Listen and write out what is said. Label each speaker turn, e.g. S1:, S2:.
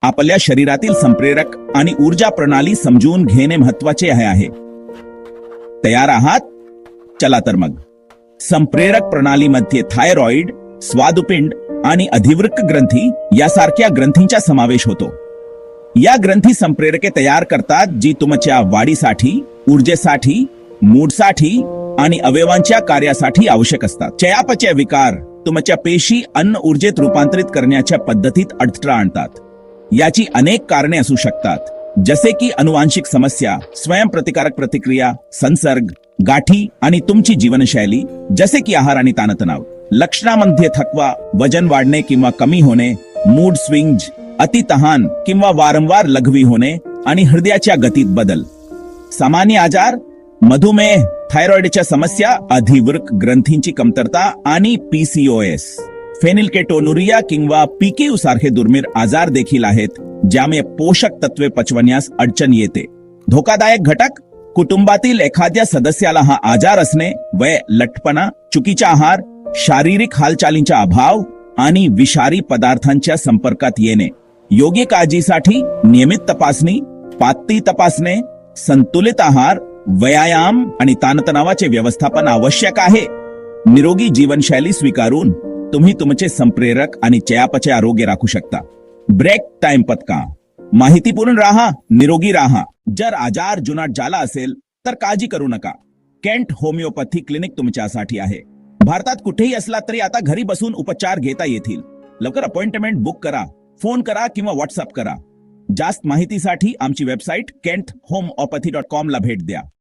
S1: आपल्या शरीरातील संप्रेरक आणि ऊर्जा प्रणाली समजून घेणे महत्वाचे आहे. तयार आहात? चला तर मग. संप्रेरक प्रणालीमध्ये थायरॉइड, स्वादुपिंड आणि अधिवृक्क ग्रंथी यासारख्या ग्रंथींचा समावेश होतो. या ग्रंथी संप्रेरके तयार करतात जी तुमच्या वाढीसाठी, ऊर्जेसाठी, मूडसाठी आणि अवयवांच्या कार्यासाठी आवश्यक असतात. चयापचय विकार तुमच्या पेशी अन्न ऊर्जेत रूपांतरित करण्याच्या पद्धतीत अडथळा आणतात. याची अनेक कारणे असू शकतात, जसे की अनुवांशिक समस्या, स्वयंप्रतिकारक प्रतिक्रिया, संसर्ग, गाठी आणि तुमची जीवनशैली, जसे की आहार आणि ताणतणाव. लक्षणांमध्ये थकवा, वजन वाढणे किंवा कमी होणे, मूड स्विंग्ज, अतितहान किंवा वारंवार लघवी होणे आणि हृदयाच्या गतीत बदल. सामान्य आजार, मधुमेह, थायरॉइडच्या समस्या, अधिवृक्क ग्रंथींची कमतरता आणि पीसीओएस. फेनिलकेटोनुरिया किंवा पीकेयू सारखे दुर्मिळ आजार देखील आहेत, ज्यामुळे पोषक तत्वे पचवण्यास अडचण येते. धोकादायक घटक, कुटुंबातील एखाद्या सदस्याला हा आजार असणे, वय, लठ्ठपणा, चुकीचा आहार, शारीरिक हालचालींचा अभाव आणि विषारी पदार्थांच्या संपर्कात येणे. योग्य काळजीसाठी नियमित तपासणी, पातळी तपासणे, संतुलित आहार, व्यायाम आणि ताणतणावाचे व्यवस्थापन आवश्यक आहे. निरोगी जीवनशैली स्वीकारून तुम्ही तुमचे संप्रेरक आणि चयापचय आरोग्य राखू शकता. ब्रेक टाइम पत्का. माहितीपूर्ण राहा, निरोगी राहा. जर आजार जुनाट झाला असेल तर काळजी करू नका. केंट होमिओपॅथी क्लिनिक तुमच्यासाठी आहे. भारतात कुठेही असला तरी आता घरी बसून उपचार घेता येतील. लवकर अपॉइंटमेंट बुक करा, फोन करा किंवा व्हॉट्सअप करा. जास्त माहितीसाठी आमची वेबसाईट kenthomeopathy.com ला भेट द्या.